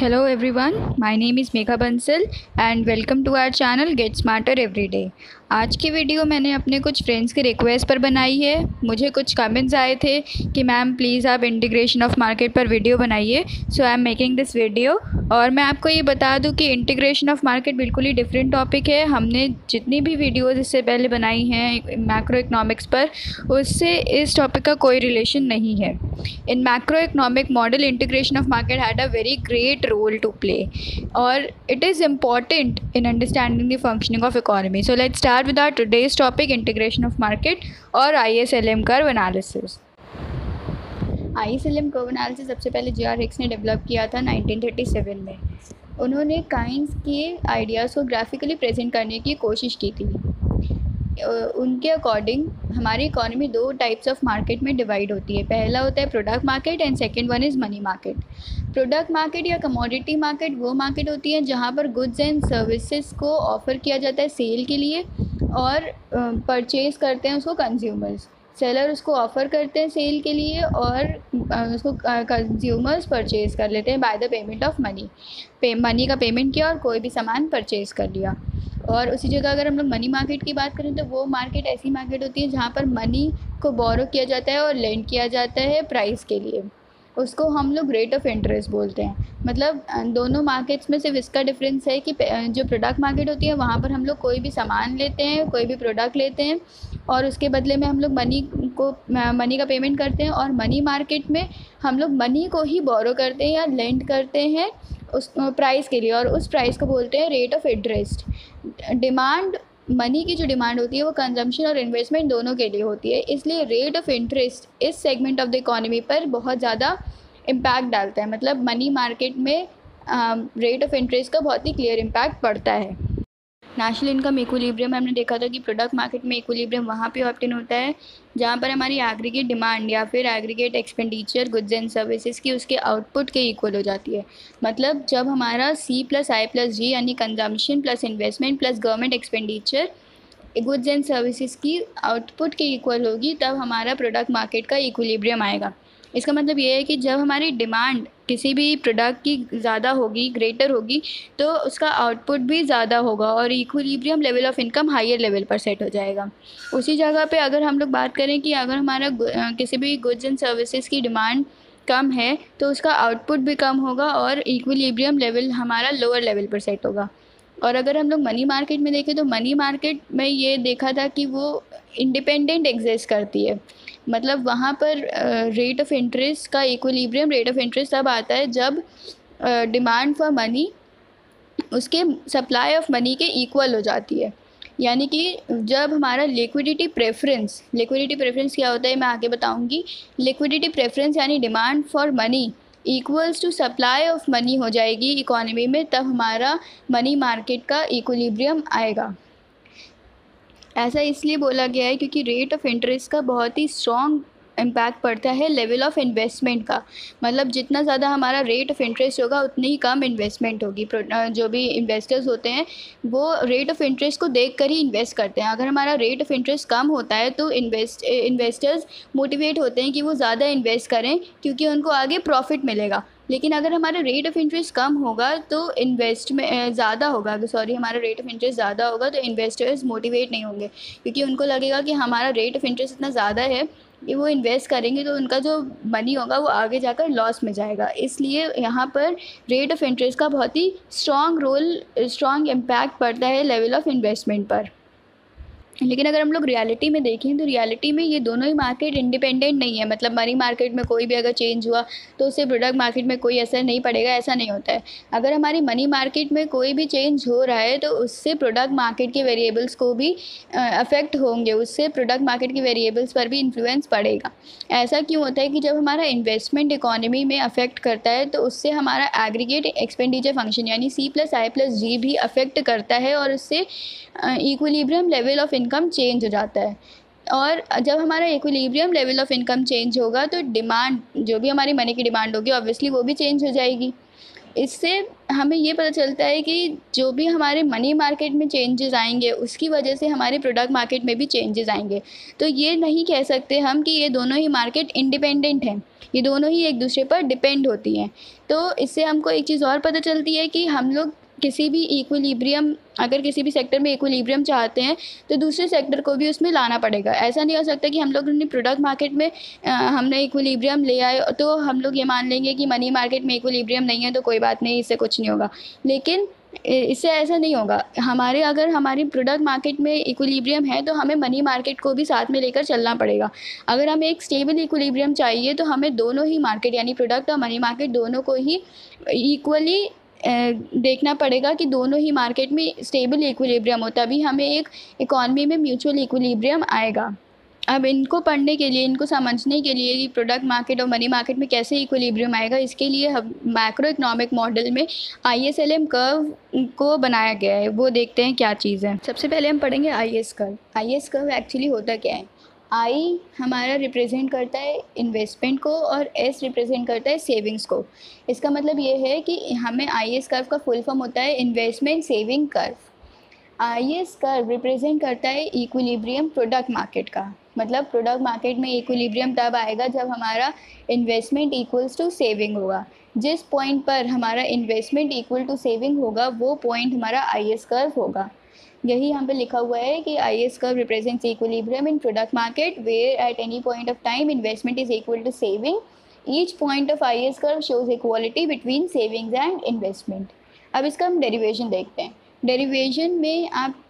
Hello everyone, my name is Megha Bansal and welcome to our channel Get Smarter Every Day। आज की video मैंने अपने कुछ friends के रिक्वेस्ट पर बनाई है। मुझे कुछ कमेंट्स आए थे कि मैम प्लीज़ आप इंटीग्रेशन ऑफ मार्केट पर वीडियो बनाइए, so I am making this video. और मैं आपको ये बता दूं कि इंटीग्रेशन ऑफ मार्केट बिल्कुल ही डिफरेंट टॉपिक है। हमने जितनी भी वीडियोज़ इससे पहले बनाई हैं मैक्रो इकनॉमिक्स पर, उससे इस टॉपिक का कोई रिलेशन नहीं है। इन macro economic model integration of market had a very great role to play or it is important in understanding the functioning of economy. So let's start with our today's topic, integration of market और ISLM curve analysis। ISLM curve analysis सबसे पहले J.R. Hicks ने develop किया था 1937 में। उन्होंने coins के ideas को ग्राफिकली प्रेजेंट करने की कोशिश की थी। उनके अकॉर्डिंग हमारी इकॉनमी दो टाइप्स ऑफ मार्केट में डिवाइड होती है। पहला होता है product market and second one is money market. Product market या कमोडिटी मार्केट वो मार्केट होती है जहाँ पर गुड्स एंड सर्विसेज को ऑफ़र किया जाता है सेल के लिए और परचेज़ करते हैं उसको कंज्यूमर्स। सेलर उसको ऑफ़र करते हैं सेल के लिए और उसको कंज्यूमर्स परचेज़ कर लेते हैं by the payment of money. Money का पेमेंट किया और कोई भी सामान परचेज़ कर लिया। और उसी जगह अगर हम लोग मनी मार्केट की बात करें तो वो मार्केट ऐसी मार्केट होती है जहाँ पर मनी को बोरो किया जाता है और लेंड किया जाता है प्राइस के लिए। उसको हम लोग रेट ऑफ इंटरेस्ट बोलते हैं। मतलब दोनों मार्केट्स में सिर्फ इसका डिफरेंस है कि जो प्रोडक्ट मार्केट होती है वहाँ पर हम लोग कोई भी सामान लेते हैं, कोई भी प्रोडक्ट लेते हैं और उसके बदले में हम लोग मनी का पेमेंट करते हैं। और मनी मार्केट में हम लोग मनी को ही बोरो करते हैं या लेंड करते हैं उस प्राइस के लिए और उस प्राइस को बोलते हैं rate of interest. Demand money की जो डिमांड होती है वो कंजम्पशन और इन्वेस्टमेंट दोनों के लिए होती है, इसलिए रेट ऑफ इंटरेस्ट इस सेगमेंट ऑफ द इकोनॉमी पर बहुत ज़्यादा इम्पैक्ट डालता है। मतलब मनी मार्केट में रेट ऑफ इंटरेस्ट का बहुत ही क्लियर इम्पैक्ट पड़ता है। नेशनल इनकम इक्विलिब्रियम हमने देखा था कि प्रोडक्ट मार्केट में इक्विलिब्रियम वहाँ पे ऑब्टेन होता है जहाँ पर हमारी एग्रीगेट डिमांड या फिर aggregate expenditure goods and services की उसके आउटपुट के इक्वल हो जाती है। मतलब जब हमारा C+I+G यानी consumption plus investment plus government expenditure goods and services की आउटपुट के इक्वल होगी तब हमारा प्रोडक्ट मार्केट का इक्विलिब्रियम आएगा। इसका मतलब ये है कि जब हमारी डिमांड किसी भी प्रोडक्ट की ज़्यादा होगी, ग्रेटर होगी, तो उसका आउटपुट भी ज़्यादा होगा और equilibrium level of income higher level पर सेट हो जाएगा। उसी जगह पे अगर हम लोग बात करें कि अगर हमारा किसी भी गुड्स एंड सर्विसेज की डिमांड कम है तो उसका आउटपुट भी कम होगा और इक्विलिब्रियम लेवल हमारा लोअर लेवल पर सेट होगा। और अगर हम लोग मनी मार्केट में देखें तो मनी मार्केट में ये देखा था कि वो इंडिपेंडेंट एग्जिस्ट करती है। मतलब वहाँ पर रेट ऑफ इंटरेस्ट का इक्विलिब्रियम रेट ऑफ इंटरेस्ट तब आता है जब डिमांड फॉर मनी उसके सप्लाई ऑफ मनी के इक्वल हो जाती है। यानी कि जब हमारा लिक्विडिटी प्रेफरेंस क्या होता है मैं आगे बताऊंगी। लिक्विडिटी प्रेफरेंस यानी demand for money equals to supply of money हो जाएगी इकोनॉमी में, तब हमारा मनी मार्केट का इक्विलिब्रियम आएगा। ऐसा इसलिए बोला गया है क्योंकि रेट ऑफ इंटरेस्ट का बहुत ही स्ट्रॉन्ग इम्पैक्ट पड़ता है लेवल ऑफ इन्वेस्टमेंट का। मतलब जितना ज़्यादा हमारा रेट ऑफ इंटरेस्ट होगा उतनी ही कम इन्वेस्टमेंट होगी। जो भी इन्वेस्टर्स होते हैं वो रेट ऑफ इंटरेस्ट को देख कर ही इन्वेस्ट करते हैं। अगर हमारा रेट ऑफ इंटरेस्ट कम होता है तो इन्वेस्टर्स मोटिवेट होते हैं कि वो ज़्यादा इन्वेस्ट करें क्योंकि उनको आगे प्रॉफिट मिलेगा। लेकिन अगर हमारा रेट ऑफ इंटरेस्ट कम होगा तो हमारा रेट ऑफ इंटरेस्ट ज़्यादा होगा तो इन्वेस्टर्स मोटिवेट नहीं होंगे क्योंकि उनको लगेगा कि हमारा रेट ऑफ इंटरेस्ट इतना ज़्यादा है कि वो इन्वेस्ट करेंगे तो उनका जो मनी होगा वो आगे जाकर लॉस में जाएगा। इसलिए यहाँ पर रेट ऑफ इंटरेस्ट का बहुत ही स्ट्रॉन्ग इम्पैक्ट पड़ता है लेवल ऑफ इन्वेस्टमेंट पर। लेकिन अगर हम लोग रियलिटी में देखें तो रियलिटी में ये दोनों ही मार्केट इंडिपेंडेंट नहीं है। मतलब मनी मार्केट में कोई भी अगर चेंज हुआ तो उससे प्रोडक्ट मार्केट में कोई असर नहीं पड़ेगा, ऐसा नहीं होता है। अगर हमारी मनी मार्केट में कोई भी चेंज हो रहा है तो उससे प्रोडक्ट मार्केट के वेरिएबल्स को भी अफेक्ट होंगे, उससे प्रोडक्ट मार्केट के वेरिएबल्स पर भी इन्फ्लुएंस पड़ेगा। ऐसा क्यों होता है कि जब हमारा इन्वेस्टमेंट इकोनॉमी में अफेक्ट करता है तो उससे हमारा एग्रीगेट एक्सपेंडिचर फंक्शन यानी C+I+G भी अफेक्ट करता है और उससे equilibrium level of income change हो जाता है। और जब हमारा equilibrium level of income change होगा तो डिमांड जो भी हमारी मनी की डिमांड होगी ऑब्वियसली वो भी चेंज हो जाएगी। इससे हमें ये पता चलता है कि जो भी हमारे मनी मार्केट में चेंजेस आएंगे उसकी वजह से हमारे प्रोडक्ट मार्केट में भी चेंजेस आएंगे। तो ये नहीं कह सकते हम कि ये दोनों ही मार्केट इंडिपेंडेंट हैं, ये दोनों ही एक दूसरे पर डिपेंड होती हैं। तो इससे हमको एक चीज़ और पता चलती है कि हम लोग किसी भी इक्विलिब्रियम, अगर किसी भी सेक्टर में इक्विलिब्रियम चाहते हैं तो दूसरे सेक्टर को भी उसमें लाना पड़ेगा। ऐसा नहीं हो सकता कि हम लोग अपनी प्रोडक्ट मार्केट में हमने इक्विलिब्रियम ले आए तो हम लोग ये मान लेंगे कि मनी मार्केट में इक्विलिब्रियम नहीं है तो कोई बात नहीं, इससे कुछ नहीं होगा। लेकिन इससे ऐसा नहीं होगा। अगर हमारी प्रोडक्ट मार्केट में इक्विलिब्रियम है तो हमें मनी मार्केट को भी साथ में लेकर चलना पड़ेगा। अगर हमें एक स्टेबल इक्विलिब्रियम चाहिए तो हमें दोनों ही मार्केट यानी प्रोडक्ट और मनी मार्केट दोनों को ही इक्वली देखना पड़ेगा कि दोनों ही मार्केट में स्टेबल इक्विलिब्रियम हो, तभी हमें एक इकॉनमी में म्यूचुअल इक्विलिब्रियम आएगा। अब इनको पढ़ने के लिए, इनको समझने के लिए कि प्रोडक्ट मार्केट और मनी मार्केट में कैसे इक्विलिब्रियम आएगा, इसके लिए हम मैक्रो इकोनॉमिक मॉडल में ISLM कर्व को बनाया गया है। वो देखते हैं क्या चीज़ है। सबसे पहले हम पढ़ेंगे IS curve. IS curve actually होता क्या है? I हमारा रिप्रेजेंट करता है इन्वेस्टमेंट को और S रिप्रेजेंट करता है सेविंग्स को। इसका मतलब ये है कि हमें IS कर्व का फुल फॉर्म होता है investment saving curve. IS curve represent करता है इक्विलिब्रियम प्रोडक्ट मार्केट का। मतलब प्रोडक्ट मार्केट में इक्विलिब्रियम तब आएगा जब हमारा इन्वेस्टमेंट इक्वल्स टू सेविंग होगा। जिस पॉइंट पर हमारा इन्वेस्टमेंट इक्वल टू सेविंग होगा वो पॉइंट हमारा IS कर्व होगा। यही यहाँ पे लिखा हुआ है कि IS curve represents equilibrium in product market where at any point of time investment is equal to saving. Each point of IS curve shows equality between savings and investment. अब इसका हम डेरिवेशन देखते हैं। डेरिवेशन में आप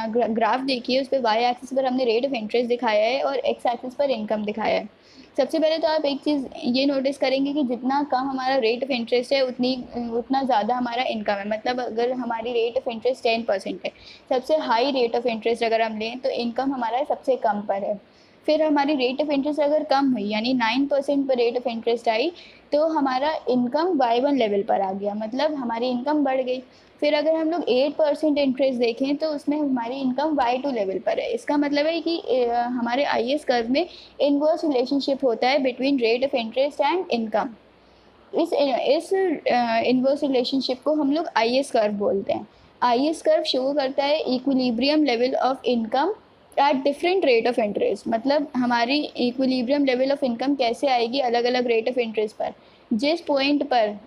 graph देखिए, उस पर वाई एक्सिस पर हमने रेट ऑफ इंटरेस्ट दिखाया है और एक्स एक्सिस पर इनकम दिखाया है। सबसे पहले तो आप एक चीज़ ये नोटिस करेंगे कि जितना कम हमारा रेट ऑफ इंटरेस्ट है उतना ज़्यादा हमारा इनकम है। मतलब अगर हमारी रेट ऑफ इंटरेस्ट 10% है, सबसे हाई रेट ऑफ इंटरेस्ट अगर हम लें तो इनकम हमारा सबसे कम पर है। फिर हमारी रेट ऑफ इंटरेस्ट अगर कम हुई यानी 9% पर रेट ऑफ इंटरेस्ट आई तो हमारा इनकम Y1 लेवल पर आ गया, मतलब हमारी इनकम बढ़ गई। फिर अगर हम लोग 8% इंटरेस्ट देखें तो उसमें हमारी इनकम Y2 लेवल पर है। इसका मतलब है कि हमारे IS कर्व में इनवर्स रिलेशनशिप होता है between rate of interest and income. इस इनवर्स रिलेशनशिप को हम लोग IS कर्व बोलते हैं। IS कर्व शो करता है equilibrium level of income at different rate of interest. मतलब हमारी इक्विलिब्रियम लेवल ऑफ इनकम कैसे आएगी अलग अलग रेट ऑफ इंटरेस्ट पर। जिस पॉइंट पर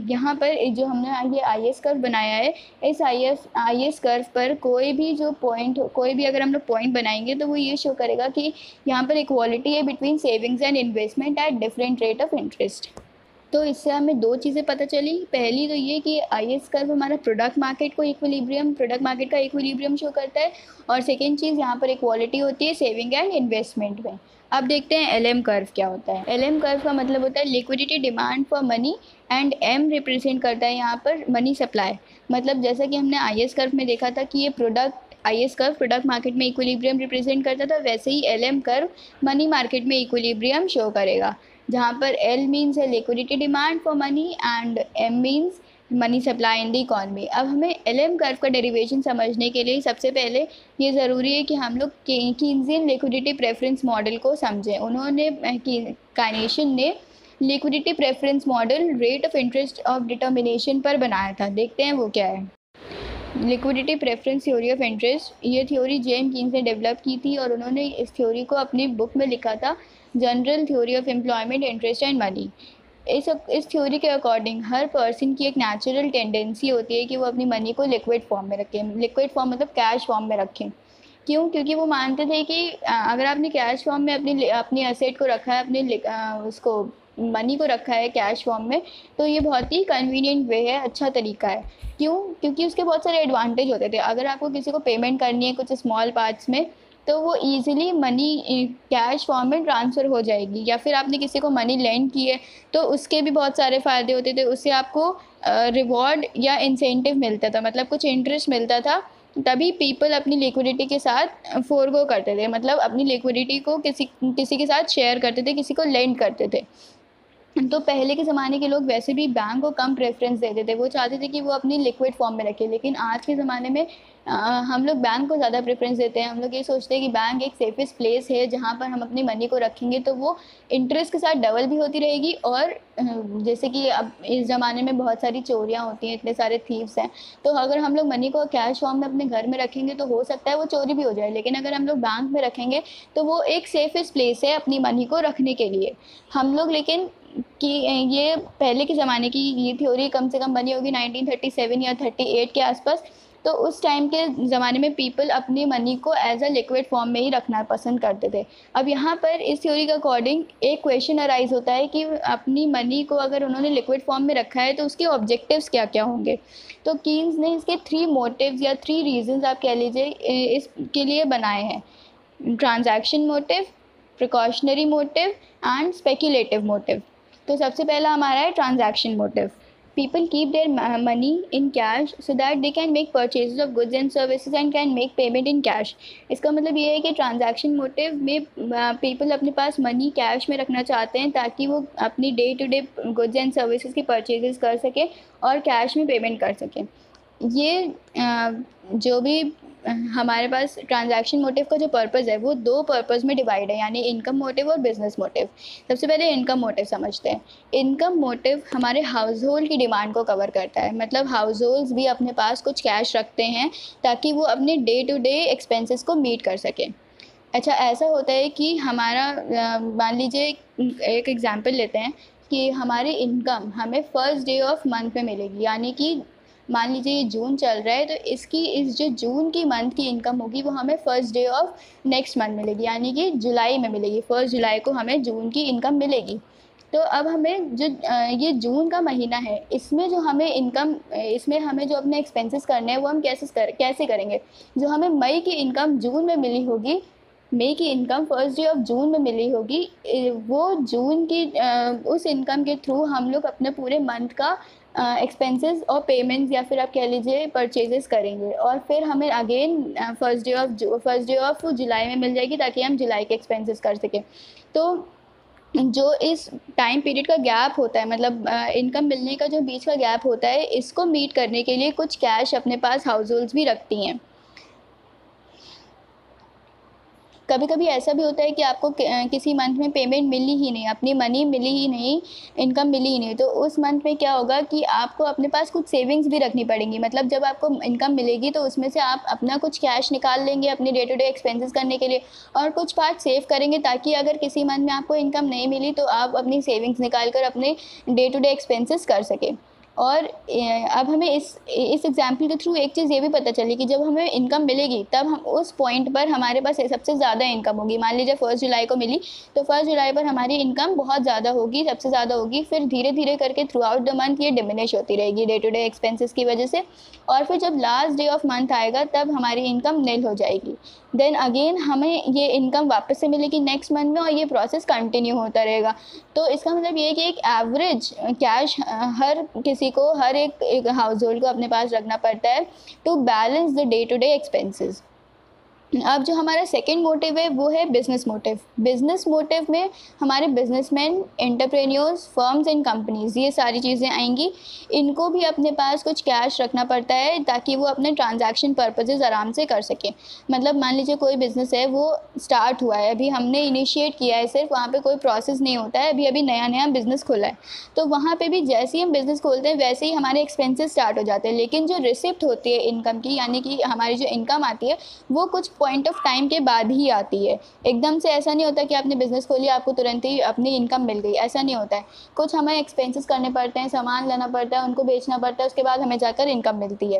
यहाँ पर जो हमने ये IS कर्व बनाया है, इस IS कर्व पर कोई भी अगर हम लोग पॉइंट बनाएंगे तो वो ये शो करेगा कि यहाँ पर इक्वालिटी है between savings and investment at different rate of interest. तो इससे हमें दो चीज़ें पता चली। पहली तो ये कि IS कर्व हमारा प्रोडक्ट मार्केट का इक्विलिब्रियम शो करता है, और सेकेंड चीज़ यहाँ पर इक्वालिटी होती है सेविंग एंड इन्वेस्टमेंट में। अब देखते हैं LM कर्व क्या होता है। LM कर्व का मतलब होता है liquidity demand for money and M represent करता है यहाँ पर मनी सप्लाई। मतलब जैसा कि हमने IS कर्व में देखा था कि ये IS कर्व प्रोडक्ट मार्केट में इक्विलिब्रियम रिप्रेजेंट करता था, वैसे ही LM कर्व मनी मार्केट में इक्विलिब्रियम शो करेगा, जहाँ पर L मीन्स है liquidity demand for money and M means money supply in the economy. अब हमें LM कर्व का डेरिवेशन समझने के लिए सबसे पहले ये ज़रूरी है कि हम लोग कीन्जियन लिक्विडिटी प्रेफरेंस मॉडल को समझें। काइनेशन ने liquidity preference model rate of interest of determination पर बनाया था। देखते हैं वो क्या है। Liquidity preference theory of interest, ये थ्योरी जेम्स कीन्स ने डेवलप की थी और उन्होंने इस थ्योरी को अपनी बुक में लिखा था, general theory of employment interest and money. इस थ्योरी के अकॉर्डिंग हर पर्सन की एक नेचुरल टेंडेंसी होती है कि वो अपनी मनी को लिक्विड फॉर्म में रखें। लिक्विड फॉर्म मतलब कैश फॉर्म में रखें। क्यों? क्योंकि वो मानते थे कि अगर आपने कैश फॉर्म में अपनी एसेट को रखा है, उसको मनी को रखा है कैश फॉर्म में, तो ये बहुत ही कन्वीनियंट वे है, अच्छा तरीका है। क्यों? क्योंकि उसके बहुत सारे एडवांटेज होते थे। अगर आपको किसी को पेमेंट करनी है कुछ स्मॉल पार्ट्स में तो वो ईजिली मनी कैश फॉर्म में ट्रांसफ़र हो जाएगी, या फिर आपने किसी को मनी लेंड की है तो उसके भी बहुत सारे फ़ायदे होते थे। उससे आपको रिवॉर्ड या इंसेंटिव मिलता था, मतलब कुछ इंटरेस्ट मिलता था। तभी पीपल अपनी लिक्विडिटी के साथ फोरगो करते थे, मतलब अपनी लिक्विडिटी को किसी के साथ शेयर करते थे, किसी को लेंड करते थे। तो पहले के ज़माने के लोग वैसे भी बैंक को कम प्रेफ़रेंस देते थे, वो चाहते थे कि वो अपनी लिक्विड फ़ॉर्म में रखें। लेकिन आज के ज़माने में हम लोग बैंक को ज़्यादा प्रेफ़रेंस देते हैं। हम लोग ये सोचते हैं कि बैंक एक सेफ़ेस्ट प्लेस है, जहाँ पर हम अपनी मनी को रखेंगे तो वो इंटरेस्ट के साथ डबल भी होती रहेगी। और जैसे कि अब इस ज़माने में बहुत सारी चोरियाँ होती हैं, इतने सारे थीव्स हैं, तो अगर हम लोग मनी को कैश फ़ॉर्म में अपने घर में रखेंगे तो हो सकता है वो चोरी भी हो जाए। लेकिन अगर हम लोग बैंक में रखेंगे तो वो एक सेफ़ेस्ट प्लेस है अपनी मनी को रखने के लिए। हम लोग लेकिन कि ये पहले के ज़माने की ये थ्योरी कम से कम बनी होगी 1937 या 38 के आसपास। तो उस टाइम के ज़माने में पीपल अपनी मनी को एज़ अ लिक्विड फॉर्म में ही रखना पसंद करते थे। अब यहाँ पर इस थ्योरी के अकॉर्डिंग एक क्वेश्चन अराइज़ होता है कि अपनी मनी को अगर उन्होंने लिक्विड फॉर्म में रखा है तो उसके ऑब्जेक्टिव्स क्या-क्या होंगे? तो कीन्स ने इसके 3 मोटिव्स या 3 रीज़न्स आप कह लीजिए इसके लिए बनाए हैं। Transaction motive, precautionary motive and speculative motive. तो सबसे पहला हमारा है transaction motive. People keep their money in cash so that they can make purchases of goods and services and can make payment in cash. इसका मतलब ये है कि ट्रांजैक्शन मोटिव में पीपल अपने पास मनी कैश में रखना चाहते हैं ताकि वो अपनी day to day goods and services की परचेजेस कर सकें और कैश में पेमेंट कर सकें। ये जो भी हमारे पास ट्रांजैक्शन मोटिव का जो पर्पज़ है वो 2 पर्पज़ में डिवाइड है, यानी इनकम मोटिव और बिज़नेस मोटिव। सबसे पहले इनकम मोटिव समझते हैं। इनकम मोटिव हमारे हाउस होल्ड की डिमांड को कवर करता है, मतलब हाउस होल्ड्स भी अपने पास कुछ कैश रखते हैं ताकि वो अपने डे टू डे एक्सपेंसेस को मीट कर सकें। अच्छा, ऐसा होता है कि हमारा मान लीजिए एक एग्ज़ाम्पल लेते हैं कि हमारी इनकम हमें फर्स्ट डे ऑफ मंथ में मिलेगी, यानी कि मान लीजिए ये जून चल रहा है तो इस जो जून की मंथ की इनकम होगी वो हमें first day of next month मिलेगी, यानी कि जुलाई में मिलेगी। फर्स्ट जुलाई को हमें जून की इनकम मिलेगी। तो अब हमें जो ये जून का महीना है इसमें जो हमें इनकम इसमें हमें जो अपने एक्सपेंसेस करने हैं वो हम कैसे करेंगे। जो हमें मई की इनकम जून में मिली होगी, मई की income first day of June में मिली होगी, वो जून की उस इनकम के थ्रू हम लोग अपने पूरे मंथ का एक्सपेंसेस और पेमेंट्स या फिर आप कह लीजिए परचेजेस करेंगे और फिर हमें again first day of July में मिल जाएगी ताकि हम जुलाई के एक्सपेंसेस कर सकें। तो जो इस टाइम पीरियड का गैप होता है, मतलब इनकम मिलने का जो बीच का गैप होता है, इसको मीट करने के लिए कुछ कैश अपने पास हाउस होल्ड्स भी रखती हैं। कभी कभी ऐसा भी होता है कि आपको किसी मंथ में पेमेंट मिली ही नहीं, अपनी मनी मिली ही नहीं, इनकम मिली ही नहीं, तो उस मंथ में क्या होगा कि आपको अपने पास कुछ सेविंग्स भी रखनी पड़ेंगी। मतलब जब आपको इनकम मिलेगी तो उसमें से आप अपना कुछ कैश निकाल लेंगे अपने डे टू डे एक्सपेंसेस करने के लिए और कुछ पार्ट सेव करेंगे ताकि अगर किसी मंथ में आपको इनकम नहीं मिली तो आप अपनी सेविंग्स निकाल कर अपने डे टू डे एक्सपेंसेस कर सकें। और अब हमें इस एग्जाम्पल के थ्रू एक चीज़ ये भी पता चली कि जब हमें इनकम मिलेगी तब हम उस पॉइंट पर हमारे पास सबसे ज़्यादा इनकम होगी। मान लीजिए फर्स्ट जुलाई को मिली तो फर्स्ट जुलाई पर हमारी इनकम बहुत ज़्यादा होगी, सबसे ज़्यादा होगी। फिर धीरे धीरे करके थ्रू आउट द मंथ ये डिमिनिश होती रहेगी डे टू डे एक्सपेंसेस की वजह से, और फिर जब लास्ट डे ऑफ मंथ आएगा तब हमारी इनकम निल हो जाएगी। देन अगेन हमें ये इनकम वापस से मिलेगी नेक्स्ट मंथ में और ये प्रोसेस कंटिन्यू होता रहेगा। तो इसका मतलब ये है कि एक एवरेज कैश हर किसी को, हर एक हाउस होल्ड को अपने पास रखना पड़ता है to balance the day to day expenses. अब जो हमारा सेकेंड मोटिव है वो है बिजनेस मोटिव। बिजनेस मोटिव में हमारे businessman, entrepreneurs, firms and companies, ये सारी चीज़ें आएंगी। इनको भी अपने पास कुछ कैश रखना पड़ता है ताकि वो अपने ट्रांजैक्शन पर्पजेज़ आराम से कर सकें। मतलब मान लीजिए कोई बिज़नेस है, वो स्टार्ट हुआ है, अभी हमने इनिशिएट किया है, सिर्फ वहाँ पे कोई प्रोसेस नहीं होता है, अभी अभी नया नया बिज़नेस खुला है। तो वहाँ पे भी जैसे ही हम बिज़नेस खोलते हैं वैसे ही हमारे एक्सपेंसेस स्टार्ट हो जाते हैं। लेकिन जो रिसिप्ट होती है इनकम की, यानी कि हमारी जो इनकम आती है वो कुछ पॉइंट ऑफ टाइम के बाद ही आती है। एकदम से ऐसा नहीं होता कि आपने बिज़नेस खोली आपको तुरंत ही अपनी इनकम मिल गई, ऐसा नहीं होता है। कुछ हमें एक्सपेंसेस करने पड़ते हैं, सामान लेना पड़ता है, उनको बेचना पड़ता है, उसके बाद हमें जाकर इनकम मिलती है।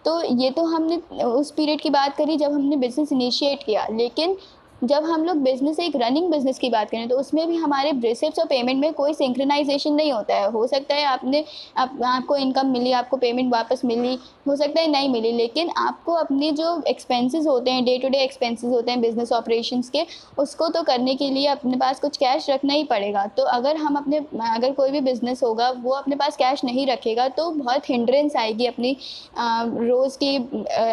तो ये तो हमने उस पीरियड की बात करी जब हमने बिज़नेस इनिशिएट किया। लेकिन जब हम लोग बिज़नेस, एक रनिंग बिज़नेस की बात करें, तो उसमें भी हमारे रिसिप्ट्स और पेमेंट में कोई सिंक्रोनाइजेशन नहीं होता है। हो सकता है आपको इनकम मिली, आपको पेमेंट वापस मिली, हो सकता है नहीं मिली, लेकिन आपको अपने जो एक्सपेंसेस होते हैं, डे टू डे एक्सपेंसेस होते हैं बिज़नेस ऑपरेशंस के, उसको तो करने के लिए अपने पास कुछ कैश रखना ही पड़ेगा। तो अगर कोई भी बिज़नेस होगा वो अपने पास कैश नहीं रखेगा तो बहुत हिंड्रेंस आएगी अपनी रोज़ की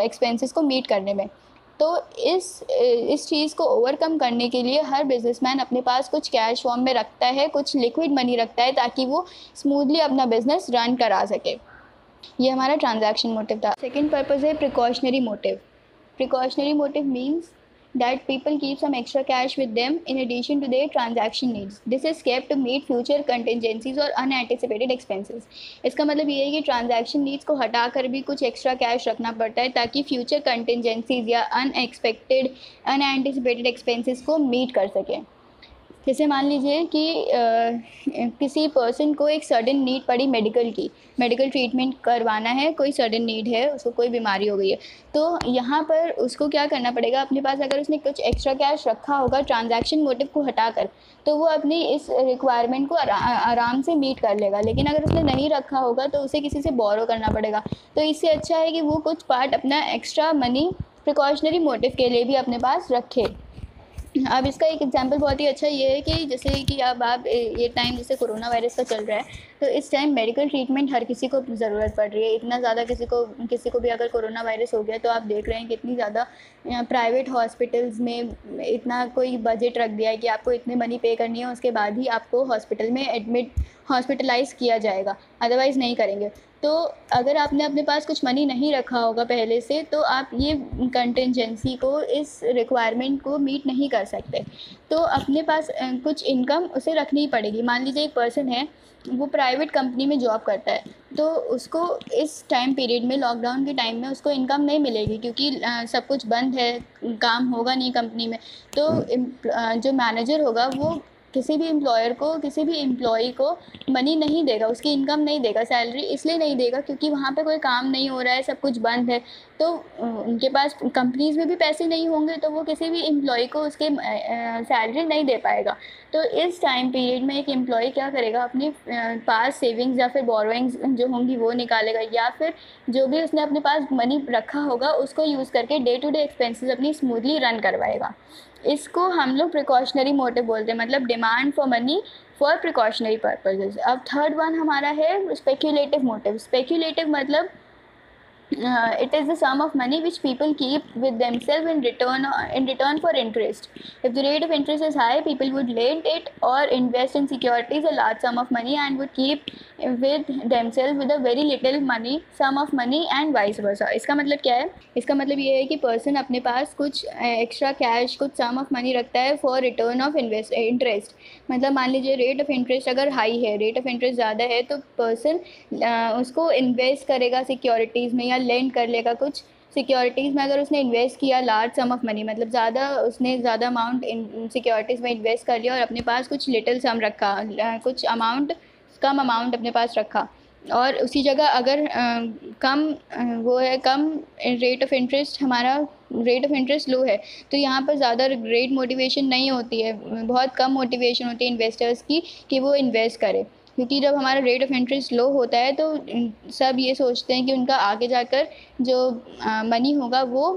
एक्सपेंसेस को मीट करने में। तो इस चीज़ को ओवरकम करने के लिए हर बिजनेसमैन अपने पास कुछ कैश फॉर्म में रखता है, कुछ लिक्विड मनी रखता है, ताकि वो स्मूथली अपना बिजनेस रन करा सके। ये हमारा ट्रांजैक्शन मोटिव था। सेकेंड पर्पज़ है precautionary motive. Precautionary motive means that people keep some extra cash with them in addition to their transaction needs. This is kept to meet future contingencies or unanticipated expenses. इसका मतलब ये है कि transaction needs को हटाकर भी कुछ extra cash रखना पड़ता है ताकि फ्यूचर कंटिजेंसीज या अनएक्सपेक्टेड अनएंटिसिपेटेड एक्सपेंसेस को मीट कर सकें। जैसे मान लीजिए कि किसी पर्सन को एक सडन नीड पड़ी मेडिकल ट्रीटमेंट करवाना है, कोई सडन नीड है, उसको कोई बीमारी हो गई है, तो यहाँ पर उसको क्या करना पड़ेगा, अपने पास अगर उसने कुछ एक्स्ट्रा कैश रखा होगा ट्रांजैक्शन मोटिव को हटाकर, तो वो अपनी इस रिक्वायरमेंट को आराम से मीट कर लेगा। लेकिन अगर उसने नहीं रखा होगा तो उसे किसी से बोरो करना पड़ेगा। तो इससे अच्छा है कि वो कुछ पार्ट अपना एक्स्ट्रा मनी प्रिकॉशनरी मोटिव के लिए भी अपने पास रखे। अब इसका एक एग्जांपल बहुत ही अच्छा ये है कि जैसे कि अब आप ये टाइम जैसे कोरोना वायरस का चल रहा है, तो इस टाइम मेडिकल ट्रीटमेंट हर किसी को ज़रूरत पड़ रही है। इतना ज़्यादा किसी को भी अगर कोरोना वायरस हो गया तो आप देख रहे हैं कि इतनी ज़्यादा प्राइवेट हॉस्पिटल्स में इतना कोई बजट रख दिया है कि आपको इतने मनी पे करनी है, उसके बाद ही आपको हॉस्पिटल में हॉस्पिटलाइज़ किया जाएगा, अदरवाइज़ नहीं करेंगे। तो अगर आपने अपने पास कुछ मनी नहीं रखा होगा पहले से, तो आप ये कंटिजेंसी को, इस रिक्वायरमेंट को मीट नहीं कर सकते। तो अपने पास कुछ इनकम उसे रखनी ही पड़ेगी। मान लीजिए एक पर्सन है, वो प्राइवेट कंपनी में जॉब करता है, तो उसको इस टाइम पीरियड में, लॉकडाउन के टाइम में उसको इनकम नहीं मिलेगी क्योंकि सब कुछ बंद है, काम होगा नहीं कंपनी में। तो जो मैनेजर होगा वो किसी भी एम्प्लॉय को मनी नहीं देगा, उसकी इनकम नहीं देगा, सैलरी इसलिए नहीं देगा क्योंकि वहाँ पे कोई काम नहीं हो रहा है, सब कुछ बंद है। तो उनके पास कंपनीज़ में भी पैसे नहीं होंगे, तो वो किसी भी एम्प्लॉय को उसके सैलरी नहीं दे पाएगा। तो इस टाइम पीरियड में एक एम्प्लॉय क्या करेगा, अपने पास सेविंग्स या फिर बोरोइंग्स जो होंगी वो निकालेगा, या फिर जो भी उसने अपने पास मनी रखा होगा उसको यूज़ करके डे टू डे एक्सपेंसेस अपनी स्मूथली रन करवाएगा। इसको हम लोग प्रिकॉशनरी मोटिव बोलते हैं, मतलब demand for money for precautionary purposes. अब थर्ड वन हमारा है स्पेक्यूलेटिव मोटिव। स्पेक्यूलेटिव मतलब it is the sum of money which people keep with themselves in return for interest. If the rate of interest is high, people would lend it or invest in securities a large sum of money and would keep with themselves with a very little sum of money and vice versa. इसका मतलब क्या है? इसका मतलब ये है कि person अपने पास कुछ एक्स्ट्रा कैश, कुछ सम ऑफ मनी रखता है फॉर रिटर्न ऑफ इंटरेस्ट। मतलब मान लीजिए रेट ऑफ इंटरेस्ट अगर हाई है, रेट ऑफ इंटरेस्ट ज़्यादा है, तो पर्सन उसको इन्वेस्ट करेगा सिक्योरिटीज़ में या लेंड कर लेगा कुछ सिक्योरिटीज़ में। अगर उसने इन्वेस्ट किया लार्ज सम ऑफ मनी, मतलब उसने ज़्यादा अमाउंट सिक्योरिटीज़ में इन्वेस्ट कर लिया और अपने पास कुछ लिटिल सम रखा, कुछ कम अमाउंट अपने पास रखा, और उसी जगह अगर कम रेट ऑफ इंटरेस्ट, हमारा रेट ऑफ इंटरेस्ट लो है, तो यहाँ पर ज़्यादा ग्रेट मोटिवेशन नहीं होती है, बहुत कम मोटिवेशन होती है इन्वेस्टर्स की कि वो इन्वेस्ट करें। क्योंकि जब हमारा रेट ऑफ इंटरेस्ट लो होता है तो सब ये सोचते हैं कि उनका आगे जाकर जो मनी होगा वो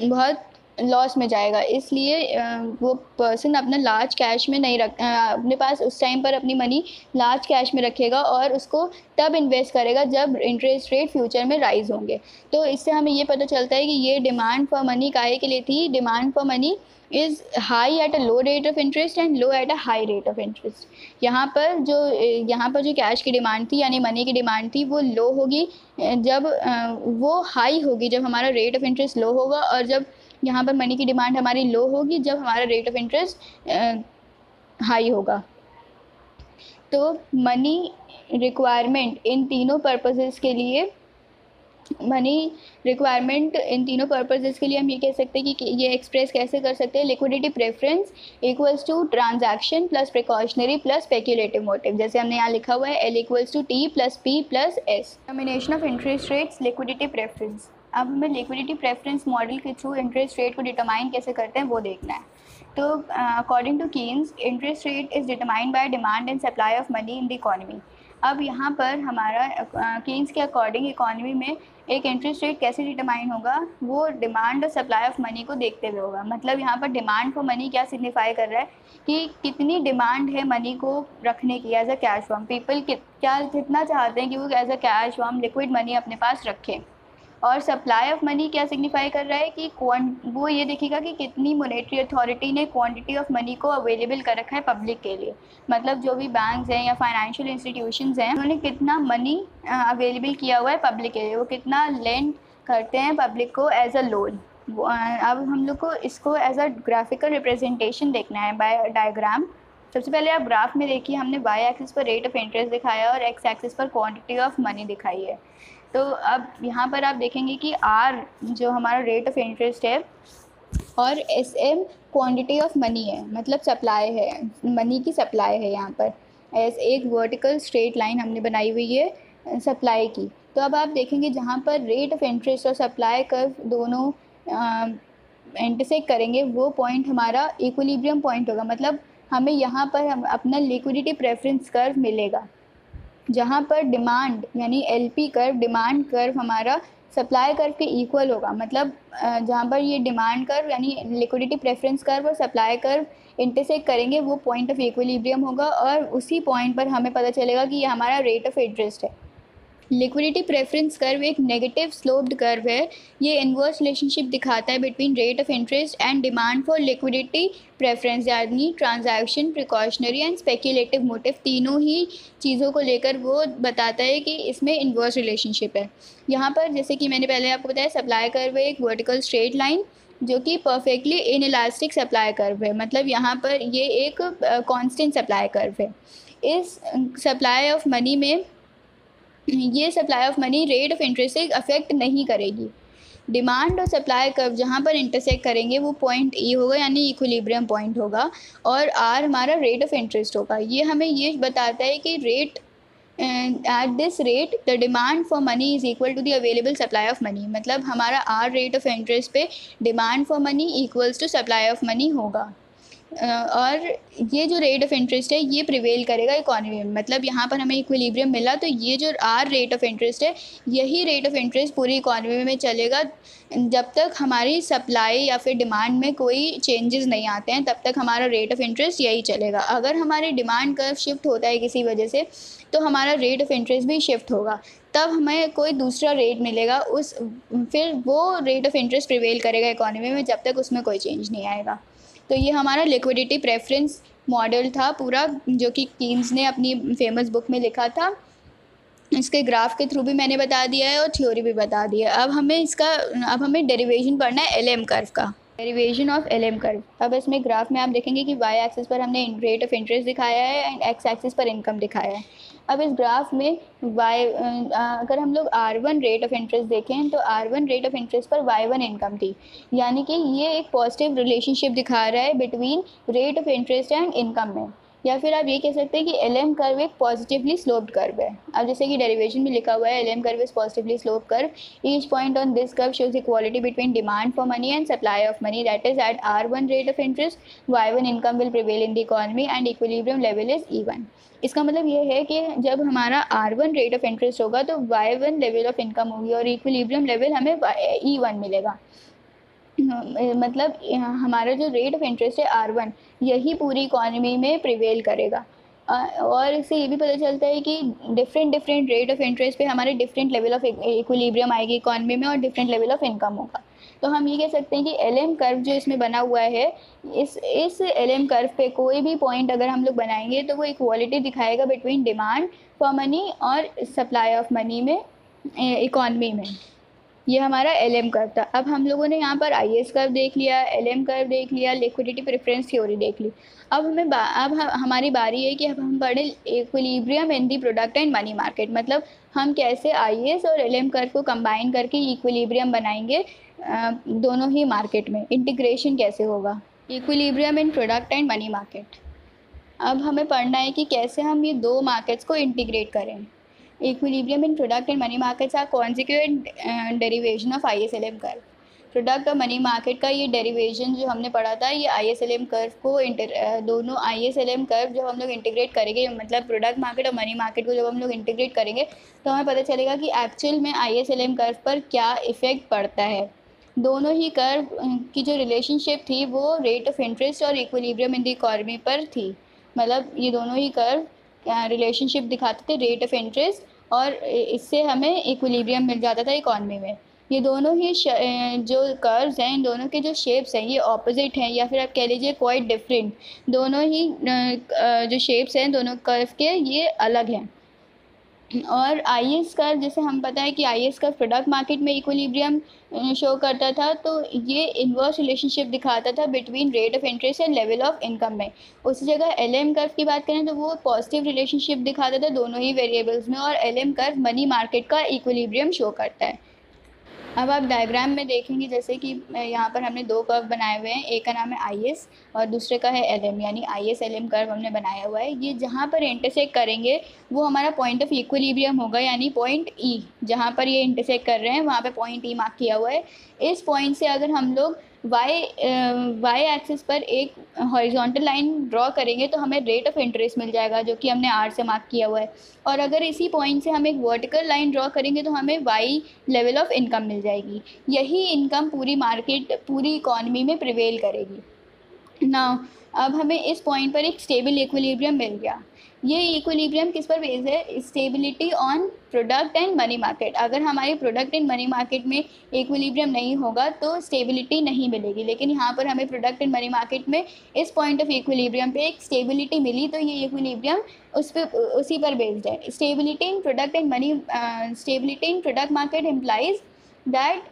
बहुत लॉस में जाएगा, इसलिए वो पर्सन अपना लार्ज कैश में नहीं अपने पास उस टाइम पर अपनी मनी लार्ज कैश में रखेगा और उसको तब इन्वेस्ट करेगा जब इंटरेस्ट रेट फ्यूचर में राइज होंगे। तो इससे हमें ये पता चलता है कि ये डिमांड फॉर मनी काहे के लिए थी। Demand for money is high at a low rate of interest and low at a high rate of interest. यहाँ पर जो कैश की डिमांड थी यानी मनी की डिमांड थी वो लो होगी जब वो हाई होगी जब हमारा रेट ऑफ इंटरेस्ट लो होगा, और जब यहाँ पर मनी की डिमांड हमारी लो होगी जब हमारा रेट ऑफ इंटरेस्ट हाई होगा। तो मनी रिक्वायरमेंट इन तीनों पर्पसेस के लिए हम ये कह सकते हैं कि ये एक्सप्रेस कैसे कर सकते हैं। Liquidity preference equals to transaction plus precautionary plus speculative motive. जैसे हमने यहाँ लिखा हुआ है L equals to T plus P plus S। Determination of interest rates, liquidity preference. अब हमें लिक्विडिटी प्रेफरेंस मॉडल के थ्रू इंटरेस्ट रेट को डिटरमाइन कैसे करते हैं वो देखना है। तो according to Keynes, interest rate is determined by demand and supply of money in the economy. अब यहाँ पर हमारा कीन्स के अकॉर्डिंग इकोनॉमी में एक इंटरेस्ट रेट कैसे डिटरमाइन होगा, वो डिमांड और सप्लाई ऑफ मनी को देखते हुए होगा। मतलब यहाँ पर डिमांड फॉर मनी क्या सिग्निफाई कर रहा है कि कितनी डिमांड है मनी को रखने की as a cash form. People कितना चाहते हैं कि वो as a cash form liquid money अपने पास रखें। और सप्लाई ऑफ मनी क्या सिग्निफाई कर रहा है कि वो ये देखेगा कि कितनी मॉनेटरी अथॉरिटी ने क्वांटिटी ऑफ मनी को अवेलेबल कर रखा है पब्लिक के लिए, मतलब जो भी बैंक्स हैं या फाइनेंशियल इंस्टीट्यूशंस हैं उन्होंने कितना मनी अवेलेबल किया हुआ है पब्लिक के लिए, वो कितना लेंड करते हैं पब्लिक को एज अ लोन। अब हम लोग को इसको एज अ ग्राफिकल रिप्रेजेंटेशन देखना है बाय डायग्राम। सबसे पहले आप ग्राफ में देखिए, हमने वाई एक्सिस पर रेट ऑफ इंटरेस्ट दिखाया और एक्स एक्सिस पर क्वांटिटी ऑफ मनी दिखाई है। तो अब यहाँ पर आप देखेंगे कि आर जो हमारा रेट ऑफ इंटरेस्ट है और S M quantity of money है, मतलब सप्लाई है, मनी की सप्लाई है यहाँ पर। एस एक वर्टिकल स्ट्रेट लाइन हमने बनाई हुई है सप्लाई की। तो अब आप देखेंगे जहाँ पर रेट ऑफ इंटरेस्ट और सप्लाई कर्व दोनों इंटरसेक्ट करेंगे वो पॉइंट हमारा इक्विलिब्रियम पॉइंट होगा, मतलब हमें यहाँ पर अपना लिक्विडिटी प्रेफरेंस कर्व मिलेगा, जहाँ पर डिमांड यानी एलपी कर्व, डिमांड कर्व हमारा सप्लाई कर्व के इक्वल होगा, मतलब जहाँ पर ये डिमांड कर्व यानी लिक्विडिटी प्रेफरेंस कर्व और सप्लाई कर्व इंटरसेक्ट करेंगे वो पॉइंट ऑफ इक्विलिब्रियम होगा, और उसी पॉइंट पर हमें पता चलेगा कि ये हमारा रेट ऑफ इंटरेस्ट है। लिक्विडिटी प्रेफरेंस कर्व एक नेगेटिव स्लोप्ड कर्व है। ये इनवर्स रिलेशनशिप दिखाता है between rate of interest and demand for liquidity preference, यानी transaction, precautionary and speculative motive, तीनों ही चीज़ों को लेकर वो बताता है कि इसमें इनवर्स रिलेशनशिप है। यहाँ पर जैसे कि मैंने पहले आपको बताया सप्लाई कर्व है एक वर्टिकल स्ट्रेट लाइन जो कि परफेक्टली इनइलास्टिक सप्लाई कर्व है, मतलब यहाँ पर ये एक कांस्टेंट सप्लाई कर्व है। इस सप्लाई ऑफ मनी में ये supply of money rate of interest से अफेक्ट नहीं करेगी। डिमांड और सप्लाई कर्व जहाँ पर इंटरसेक्ट करेंगे वो पॉइंट ई होगा यानी इक्विलिब्रियम पॉइंट होगा, और आर हमारा रेट ऑफ इंटरेस्ट होगा। ये हमें ये बताता है कि rate at this rate the demand for money is equal to the available supply of money, मतलब हमारा आर रेट ऑफ इंटरेस्ट पे demand for money equals to supply of money होगा। और ये जो रेट ऑफ इंटरेस्ट है ये prevail करेगा इकॉनमी में, मतलब यहाँ पर हमें इक्विलिब्रियम मिला तो ये जो आर रेट ऑफ इंटरेस्ट है यही रेट ऑफ इंटरेस्ट पूरी इकॉनमी में चलेगा जब तक हमारी सप्लाई या फिर डिमांड में कोई चेंजेस नहीं आते हैं, तब तक हमारा रेट ऑफ इंटरेस्ट यही चलेगा। अगर हमारी डिमांड कर्व शिफ्ट होता है किसी वजह से तो हमारा रेट ऑफ इंटरेस्ट भी शिफ्ट होगा, तब हमें कोई दूसरा रेट मिलेगा, फिर वो रेट ऑफ इंटरेस्ट प्रिवेल करेगा इकॉनमी में जब तक उसमें कोई चेंज नहीं आएगा। तो ये हमारा लिक्विडिटी प्रेफरेंस मॉडल था पूरा, जो कि कीन्स ने अपनी फेमस बुक में लिखा था। इसके ग्राफ के थ्रू भी मैंने बता दिया है और थ्योरी भी बता दी है। अब हमें डेरिवेशन पढ़ना है एलएम कर्व का, डेरिवेशन ऑफ एलएम कर्व। अब इसमें ग्राफ में आप देखेंगे कि वाई एक्सिस पर हमने रेट ऑफ इंटरेस्ट दिखाया है एंड एक्स एक्सिस पर इनकम दिखाया है। अब इस ग्राफ में अगर हम लोग R1 रेट ऑफ इंटरेस्ट देखें तो R1 रेट ऑफ इंटरेस्ट पर Y1 इनकम थी, यानी कि ये एक पॉजिटिव रिलेशनशिप दिखा रहा है between rate of interest and income में, या फिर आप ये कह सकते हैं कि एलएम कर्व एक पॉजिटिवली स्लोप्ड कर्व है। अब जैसे कि डेरिवेशन में लिखा हुआ है LM curve is positively sloped curve, each point on this curve shows equality between demand for money and supply of money, that is at R1 rate of interest Y1 income will prevail in the economy and equilibrium level is E1। इसका मतलब ये है कि जब हमारा R1 rate of interest होगा तो Y1 level of income होगी और इक्विलिब्रियम लेवल हमें E1 मिलेगा। मतलब हमारा जो रेट ऑफ इंटरेस्ट है R1 यही पूरी इकॉनमी में प्रिवेल करेगा। और इससे ये भी पता चलता है कि डिफरेंट रेट ऑफ इंटरेस्ट पे हमारे डिफरेंट लेवल ऑफ इक्विलिब्रियम आएगी इकॉनमी में और डिफरेंट लेवल ऑफ इनकम होगा। तो हम ये कह सकते हैं कि एलएम कर्व जो इसमें बना हुआ है, इस एलएम कर्व पे कोई भी पॉइंट अगर हम लोग बनाएंगे तो वो इक्वालिटी दिखाएगा बिटवीन डिमांड फॉर मनी और सप्लाई ऑफ मनी में इकॉनमी में। ये हमारा एलएम कर्व था। अब हम लोगों ने यहाँ पर आईएस कर्व देख लिया, एलएम कर्व देख लिया, लिक्विडिटी प्रेफरेंस थ्योरी देख ली। अब हमारी बारी है कि अब हम पढ़ें equilibrium in the product and money market, मतलब हम कैसे आईएस और एलएम कर्व को कंबाइन करके इक्विलिब्रियम बनाएंगे दोनों ही मार्केट में, इंटीग्रेशन कैसे होगा equilibrium in product and money market. अब हमें पढ़ना है कि कैसे हम ये दो मार्केट्स को इंटीग्रेट करें। Equilibrium in product and money markets are consequent derivation of ISLM curve. Product और मनी मार्केट का ये डेरिवेशन जो हमने पढ़ा था, ये ISLM कर्व को दोनों ISLM कर्व जब हम लोग इंटीग्रेट करेंगे, मतलब प्रोडक्ट मार्केट और मनी मार्केट को जब हम लोग इंटीग्रेट करेंगे तो हमें पता चलेगा कि एक्चुअल में ISLM कर्व पर क्या इफ़ेक्ट पड़ता है। दोनों ही कर्व की जो रिलेशनशिप थी वो रेट ऑफ इंटरेस्ट और इक्विलिब्रियम इन द इकोनॉमी पर थी, मतलब ये दोनों ही कर्व रिलेशनशिप दिखाते थे रेट ऑफ इंटरेस्ट और इससे हमें इक्विलिब्रियम मिल जाता था इकॉनमी में। ये दोनों ही जो कर्व्स हैं, इन दोनों के जो शेप्स हैं ये ऑपोजिट हैं, या फिर आप कह लीजिए क्वाइट डिफरेंट। दोनों ही जो शेप्स हैं दोनों कर्व के ये अलग हैं। और आईएस कर्व, जैसे हम पता है कि आईएस कर्व प्रोडक्ट मार्केट में इक्विलिब्रियम शो करता था, तो ये इन्वर्स रिलेशनशिप दिखाता था between rate of interest and level of income में। उसी जगह एलएम कर्व की बात करें तो वो पॉजिटिव रिलेशनशिप दिखाता था दोनों ही वेरिएबल्स में, और एलएम कर्व मनी मार्केट का इक्विलिब्रियम शो करता है। अब आप डायग्राम में देखेंगे जैसे कि यहाँ पर हमने दो कर्व बनाए हुए हैं, एक का नाम है आईएस और दूसरे का है एलएम, यानी आईएस एलएम कर्व हमने बनाया हुआ है। ये जहाँ पर इंटरसेक्ट करेंगे वो हमारा पॉइंट ऑफ इक्विलिब्रियम होगा, यानी पॉइंट ई। जहाँ पर ये इंटरसेक्ट कर रहे हैं वहाँ पे पॉइंट ई मार्क किया हुआ है। इस पॉइंट से अगर हम लोग वाई एक्सिस पर एक हॉरिजॉन्टल लाइन ड्रॉ करेंगे तो हमें रेट ऑफ इंटरेस्ट मिल जाएगा, जो कि हमने आर से मार्क किया हुआ है। और अगर इसी पॉइंट से हम एक वर्टिकल लाइन ड्रॉ करेंगे तो हमें वाई लेवल ऑफ इनकम मिल जाएगी। यही इनकम पूरी मार्केट, पूरी इकॉनमी में प्रिवेल करेगी ना। अब हमें इस पॉइंट पर एक स्टेबल इक्विलिब्रियम मिल गया। ये इक्विलिब्रियम किस पर बेस्ड है? Stability on product and money market. अगर हमारे प्रोडक्ट एंड मनी मार्केट में इक्विलिब्रियम नहीं होगा तो स्टेबिलिटी नहीं मिलेगी, लेकिन यहाँ पर हमें प्रोडक्ट एंड मनी मार्केट में इस पॉइंट ऑफ इक्विलिब्रियम पे एक स्टेबिलिटी मिली, तो ये इक्विलिब्रियम उसी पर बेस्ड है। Stability in product and money, stability in product market implies that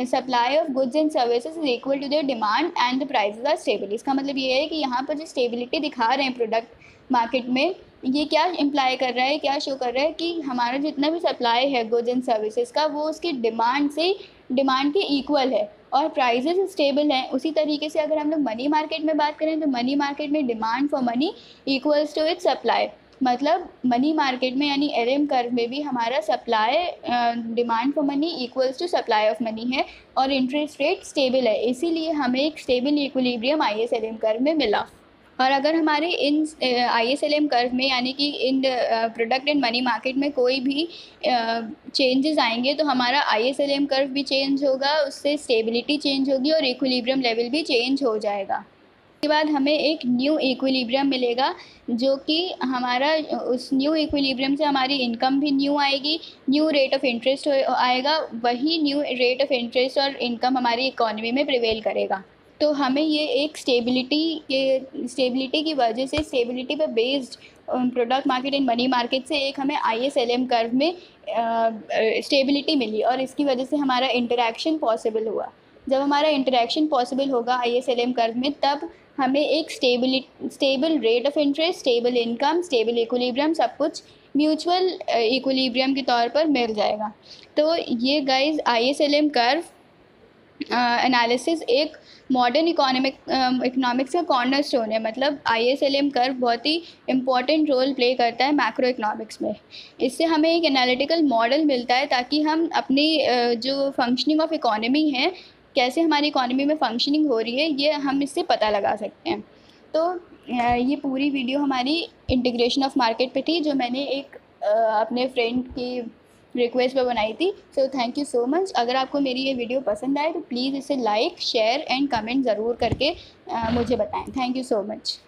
supply of goods and services is equal to their demand and the prices are stable। इसका मतलब ये है कि यहाँ पर जो स्टेबिलिटी दिखा रहे हैं प्रोडक्ट मार्केट में, ये क्या इम्प्लाई कर रहा है, क्या शो कर रहा है कि हमारा जितना भी सप्लाई है गुड्स एंड सर्विसेज का वो उसकी डिमांड के इक्वल है और प्राइसेस स्टेबल हैं। उसी तरीके से अगर हम लोग मनी मार्केट में बात करें तो मनी मार्केट में demand for money equals to its supply. मतलब मनी मार्केट में यानी एलएम कर्व में भी हमारा supply, demand for money equals to supply of money है और इंटरेस्ट रेट स्टेबल है, इसीलिए हमें एक स्टेबल इक्विलिब्रियम आईएसएलएम कर्व में मिला। और अगर हमारे इन आईएसएलएम कर्व में यानी कि इन प्रोडक्ट एंड मनी मार्केट में कोई भी चेंजेस आएंगे तो हमारा आईएसएलएम कर्व भी चेंज होगा, उससे स्टेबिलिटी चेंज होगी और इक्विलिब्रियम लेवल भी चेंज हो जाएगा। उसके बाद हमें एक न्यू इक्विलिब्रियम मिलेगा, जो कि हमारा उस न्यू इक्विलिब्रियम से हमारी इनकम भी न्यू आएगी, न्यू रेट ऑफ इंटरेस्ट आएगा, वही न्यू रेट ऑफ इंटरेस्ट और इनकम हमारी इकोनॉमी में प्रिवेल करेगा। तो हमें ये एक स्टेबिलिटी की वजह से, स्टेबिलिटी पर based product market and money market से एक हमें आईएसएलएम कर्व में स्टेबिलिटी मिली और इसकी वजह से हमारा इंटरेक्शन पॉसिबल हुआ। जब हमारा इंटरेक्शन पॉसिबल होगा आईएसएलएम कर्व में, तब हमें एक stable rate of interest, stable income, stable equilibrium, सब कुछ म्यूचुअल इक्विलिब्रियम के तौर पर मिल जाएगा। तो ये गाइस आईएसएलएम कर्व एनालिसिस एक मॉडर्न इकोनॉमिक्स का कॉर्नर स्टोन है। मतलब आईएसएलएम कर्व बहुत ही इम्पॉर्टेंट रोल प्ले करता है मैक्रो इकोनॉमिक्स में। इससे हमें एक एनालिटिकल मॉडल मिलता है ताकि हम अपनी जो फंक्शनिंग ऑफ इकोनॉमी है, कैसे हमारी इकोनॉमी में फंक्शनिंग हो रही है, ये हम इससे पता लगा सकते हैं। तो ये पूरी वीडियो हमारी इंटीग्रेशन ऑफ मार्केट पे थी, जो मैंने एक अपने फ्रेंड की रिक्वेस्ट पे बनाई थी। So thank you so much. अगर आपको मेरी ये वीडियो पसंद आए तो प्लीज़ इसे लाइक, शेयर एंड कमेंट ज़रूर करके मुझे बताएं। Thank you so much.